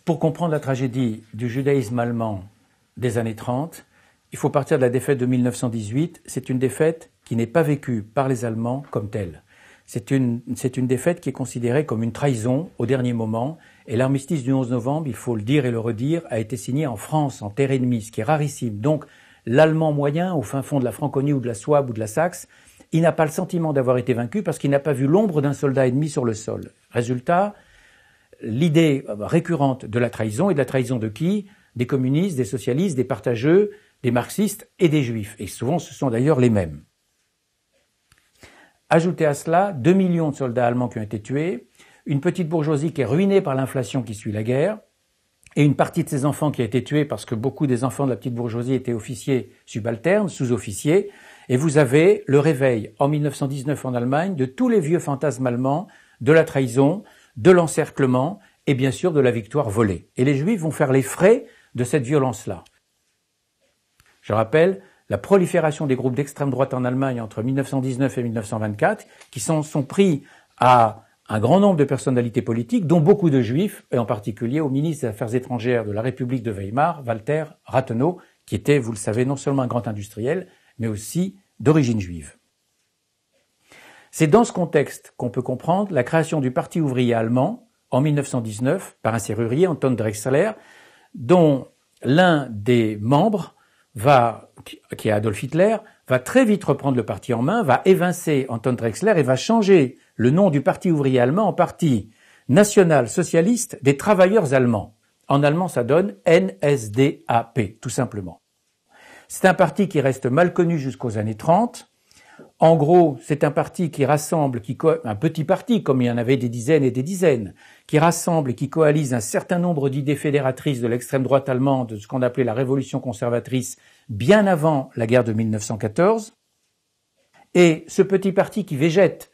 Pour comprendre la tragédie du judaïsme allemand des années 30, il faut partir de la défaite de 1918. C'est une défaite qui n'est pas vécue par les Allemands comme telle. C'est une défaite qui est considérée comme une trahison au dernier moment. Et l'armistice du 11 novembre, il faut le dire et le redire, a été signé en France, en terre ennemie, ce qui est rarissime. Donc, l'Allemand moyen, au fin fond de la Franconie ou de la Souabe ou de la Saxe, il n'a pas le sentiment d'avoir été vaincu parce qu'il n'a pas vu l'ombre d'un soldat ennemi sur le sol. Résultat, l'idée récurrente de la trahison, et de la trahison de qui? Des communistes, des socialistes, des partageux, des marxistes et des juifs. Et souvent, ce sont d'ailleurs les mêmes. Ajoutez à cela 2 millions de soldats allemands qui ont été tués, une petite bourgeoisie qui est ruinée par l'inflation qui suit la guerre, et une partie de ses enfants qui a été tuée parce que beaucoup des enfants de la petite bourgeoisie étaient officiers subalternes, sous-officiers, et vous avez le réveil en 1919 en Allemagne de tous les vieux fantasmes allemands, de la trahison, de l'encerclement et bien sûr de la victoire volée. Et les Juifs vont faire les frais de cette violence-là. Je rappelle la prolifération des groupes d'extrême droite en Allemagne entre 1919 et 1924 qui sont pris à un grand nombre de personnalités politiques, dont beaucoup de Juifs, et en particulier au ministre des Affaires étrangères de la République de Weimar, Walter Rathenau, qui était, vous le savez, non seulement un grand industriel, mais aussi d'origine juive. C'est dans ce contexte qu'on peut comprendre la création du Parti ouvrier allemand en 1919 par un serrurier, Anton Drexler, dont l'un des membres qui est Adolf Hitler, va très vite reprendre le parti en main, va évincer Anton Drexler et va changer le nom du Parti ouvrier allemand en Parti national-socialiste des travailleurs allemands. En allemand, ça donne NSDAP, tout simplement. C'est un parti qui reste mal connu jusqu'aux années 30. En gros, c'est un parti qui rassemble, un petit parti, comme il y en avait des dizaines et des dizaines, qui rassemble et qui coalise un certain nombre d'idées fédératrices de l'extrême droite allemande, de ce qu'on appelait la révolution conservatrice, bien avant la guerre de 1914. Et ce petit parti qui végète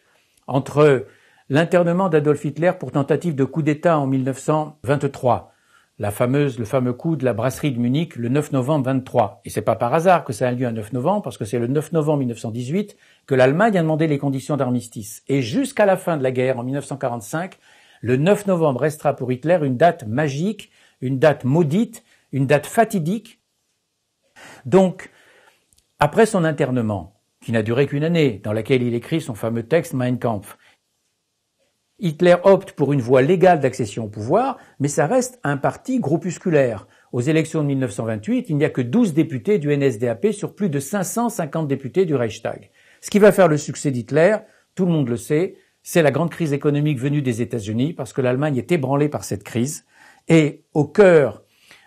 entre l'internement d'Adolf Hitler pour tentative de coup d'État en 1923, le fameux coup de la brasserie de Munich le 9 novembre 23. Et c'est pas par hasard que ça a lieu un 9 novembre, parce que c'est le 9 novembre 1918 que l'Allemagne a demandé les conditions d'armistice. Et jusqu'à la fin de la guerre, en 1945, le 9 novembre restera pour Hitler une date magique, une date maudite, une date fatidique. Donc, après son internement, qui n'a duré qu'une année, dans laquelle il écrit son fameux texte Mein Kampf, Hitler opte pour une voie légale d'accession au pouvoir, mais ça reste un parti groupusculaire. Aux élections de 1928, il n'y a que 12 députés du NSDAP sur plus de 550 députés du Reichstag. Ce qui va faire le succès d'Hitler, tout le monde le sait, c'est la grande crise économique venue des États-Unis, parce que l'Allemagne est ébranlée par cette crise. Et au cœur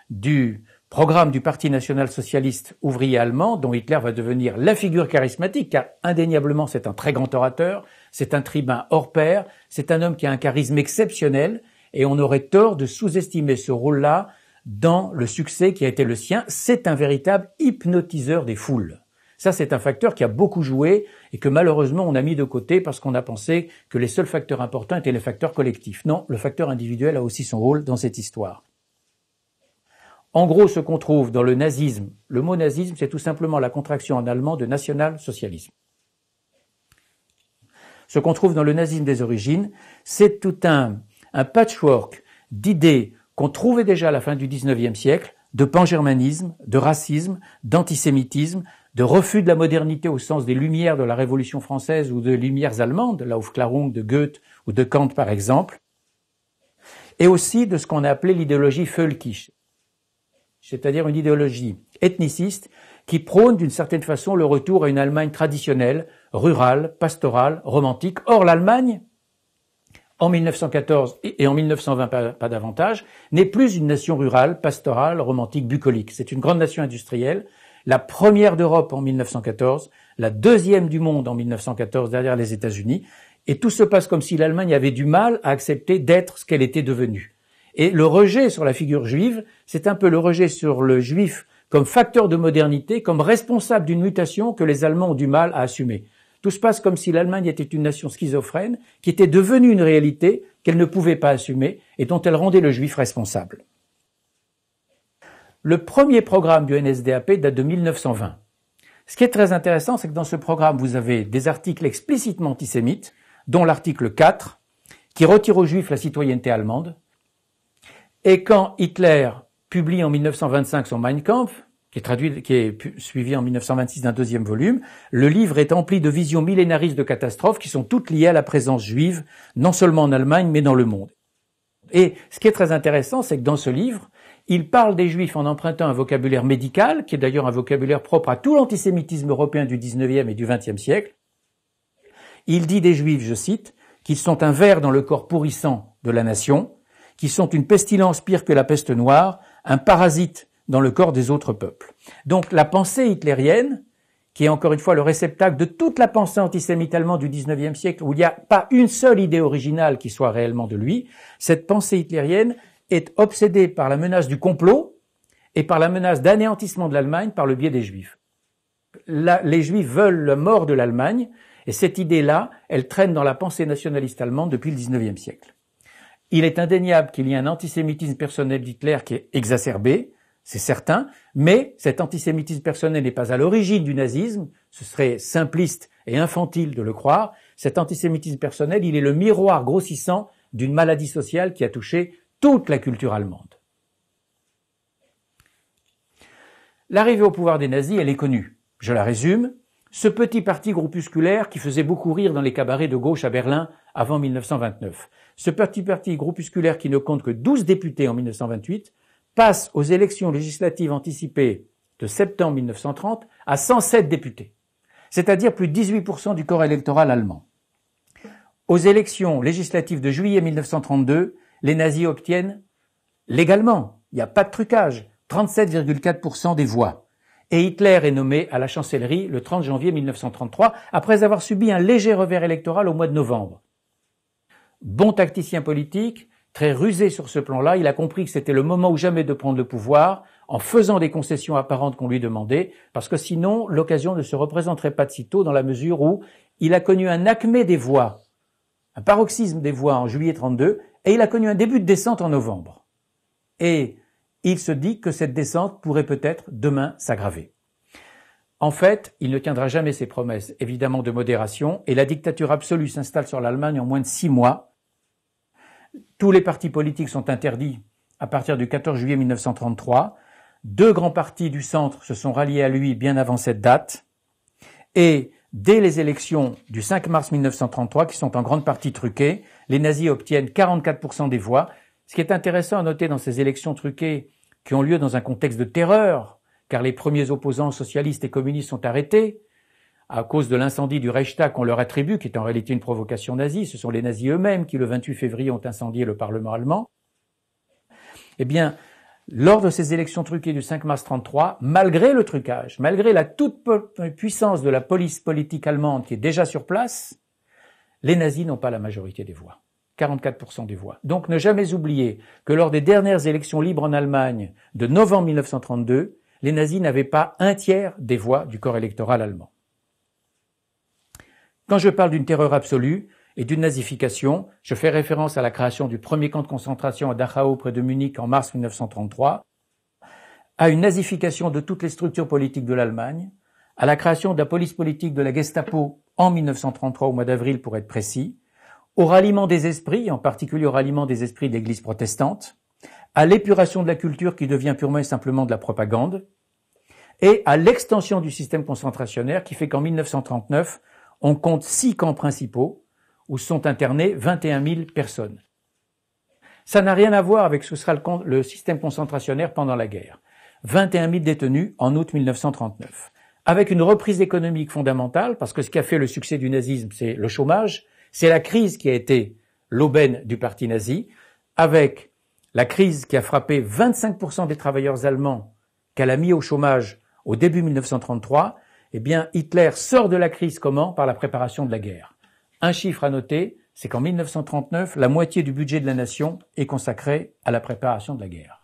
du programme du Parti national-socialiste ouvrier allemand, dont Hitler va devenir la figure charismatique, car indéniablement c'est un très grand orateur, c'est un tribun hors pair, c'est un homme qui a un charisme exceptionnel, et on aurait tort de sous-estimer ce rôle-là dans le succès qui a été le sien. C'est un véritable hypnotiseur des foules. Ça, c'est un facteur qui a beaucoup joué et que malheureusement on a mis de côté parce qu'on a pensé que les seuls facteurs importants étaient les facteurs collectifs. Non, le facteur individuel a aussi son rôle dans cette histoire. En gros, ce qu'on trouve dans le nazisme, le mot nazisme, c'est tout simplement la contraction en allemand de national-socialisme. Ce qu'on trouve dans le nazisme des origines, c'est tout un patchwork d'idées qu'on trouvait déjà à la fin du XIXe siècle, de pangermanisme, de racisme, d'antisémitisme, de refus de la modernité au sens des Lumières de la Révolution française ou des Lumières allemandes, la Aufklärung de Goethe ou de Kant par exemple, et aussi de ce qu'on a appelé l'idéologie völkisch, c'est-à-dire une idéologie ethniciste qui prône d'une certaine façon le retour à une Allemagne traditionnelle, rurale, pastorale, romantique. Or, l'Allemagne, en 1914 et en 1920 pas davantage, n'est plus une nation rurale, pastorale, romantique, bucolique. C'est une grande nation industrielle, la première d'Europe en 1914, la deuxième du monde en 1914 derrière les États-Unis, et tout se passe comme si l'Allemagne avait du mal à accepter d'être ce qu'elle était devenue. Et le rejet sur la figure juive, c'est un peu le rejet sur le juif comme facteur de modernité, comme responsable d'une mutation que les Allemands ont du mal à assumer. Tout se passe comme si l'Allemagne était une nation schizophrène, qui était devenue une réalité qu'elle ne pouvait pas assumer et dont elle rendait le juif responsable. Le premier programme du NSDAP date de 1920. Ce qui est très intéressant, c'est que dans ce programme, vous avez des articles explicitement antisémites, dont l'article 4, qui retire aux juifs la citoyenneté allemande, Et quand Hitler publie en 1925 son Mein Kampf, qui est suivi en 1926 d'un deuxième volume, le livre est empli de visions millénaristes de catastrophes qui sont toutes liées à la présence juive, non seulement en Allemagne, mais dans le monde. Et ce qui est très intéressant, c'est que dans ce livre, il parle des Juifs en empruntant un vocabulaire médical, qui est d'ailleurs un vocabulaire propre à tout l'antisémitisme européen du XIXe et du XXe siècle. Il dit des Juifs, je cite, qu'ils sont un ver dans le corps pourrissant de la nation, qu'ils sont une pestilence pire que la peste noire, un parasite dans le corps des autres peuples. Donc la pensée hitlérienne, qui est encore une fois le réceptacle de toute la pensée antisémite allemande du XIXe siècle, où il n'y a pas une seule idée originale qui soit réellement de lui, cette pensée hitlérienne est obsédée par la menace du complot et par la menace d'anéantissement de l'Allemagne par le biais des Juifs. Les Juifs veulent la mort de l'Allemagne, et cette idée-là, elle traîne dans la pensée nationaliste allemande depuis le XIXe siècle. Il est indéniable qu'il y ait un antisémitisme personnel d'Hitler qui est exacerbé, c'est certain, mais cet antisémitisme personnel n'est pas à l'origine du nazisme, ce serait simpliste et infantile de le croire. Cet antisémitisme personnel, il est le miroir grossissant d'une maladie sociale qui a touché toute la culture allemande. L'arrivée au pouvoir des nazis, elle est connue. Je la résume. Ce petit parti groupusculaire qui faisait beaucoup rire dans les cabarets de gauche à Berlin avant 1929. Ce petit parti groupusculaire qui ne compte que 12 députés en 1928 passe aux élections législatives anticipées de septembre 1930 à 107 députés, c'est-à-dire plus de 18% du corps électoral allemand. Aux élections législatives de juillet 1932, les nazis obtiennent légalement, il n'y a pas de trucage, 37,4% des voix. Et Hitler est nommé à la chancellerie le 30 janvier 1933, après avoir subi un léger revers électoral au mois de novembre. Bon tacticien politique, très rusé sur ce plan-là, il a compris que c'était le moment ou jamais de prendre le pouvoir, en faisant des concessions apparentes qu'on lui demandait, parce que sinon, l'occasion ne se représenterait pas de sitôt dans la mesure où il a connu un acmé des voix, un paroxysme des voix en juillet 32, et il a connu un début de descente en novembre. Et il se dit que cette descente pourrait peut-être demain s'aggraver. En fait, il ne tiendra jamais ses promesses, évidemment de modération, et la dictature absolue s'installe sur l'Allemagne en moins de 6 mois. Tous les partis politiques sont interdits à partir du 14 juillet 1933. 2 grands partis du centre se sont ralliés à lui bien avant cette date. Et dès les élections du 5 mars 1933, qui sont en grande partie truquées, les nazis obtiennent 44% des voix. Ce qui est intéressant à noter dans ces élections truquées qui ont lieu dans un contexte de terreur, car les premiers opposants socialistes et communistes sont arrêtés à cause de l'incendie du Reichstag qu'on leur attribue, qui est en réalité une provocation nazie. Ce sont les nazis eux-mêmes qui, le 28 février, ont incendié le Parlement allemand. Eh bien, lors de ces élections truquées du 5 mars 1933, malgré le trucage, malgré la toute puissance de la police politique allemande qui est déjà sur place, les nazis n'ont pas la majorité des voix. 44% des voix. Donc ne jamais oublier que lors des dernières élections libres en Allemagne de novembre 1932, les nazis n'avaient pas un tiers des voix du corps électoral allemand. Quand je parle d'une terreur absolue et d'une nazification, je fais référence à la création du premier camp de concentration à Dachau près de Munich en mars 1933, à une nazification de toutes les structures politiques de l'Allemagne, à la création de la police politique de la Gestapo en 1933 au mois d'avril pour être précis, au ralliement des esprits, en particulier au ralliement des esprits de l'Église protestante, à l'épuration de la culture qui devient purement et simplement de la propagande, et à l'extension du système concentrationnaire qui fait qu'en 1939, on compte 6 camps principaux où sont internées 21 000 personnes. Ça n'a rien à voir avec ce que sera le système concentrationnaire pendant la guerre. 21 000 détenus en août 1939. Avec une reprise économique fondamentale, parce que ce qui a fait le succès du nazisme, c'est le chômage, c'est la crise qui a été l'aubaine du parti nazi, avec la crise qui a frappé 25% des travailleurs allemands qu'elle a mis au chômage au début 1933, eh bien Hitler sort de la crise comment? Par la préparation de la guerre. Un chiffre à noter, c'est qu'en 1939, la moitié du budget de la nation est consacrée à la préparation de la guerre.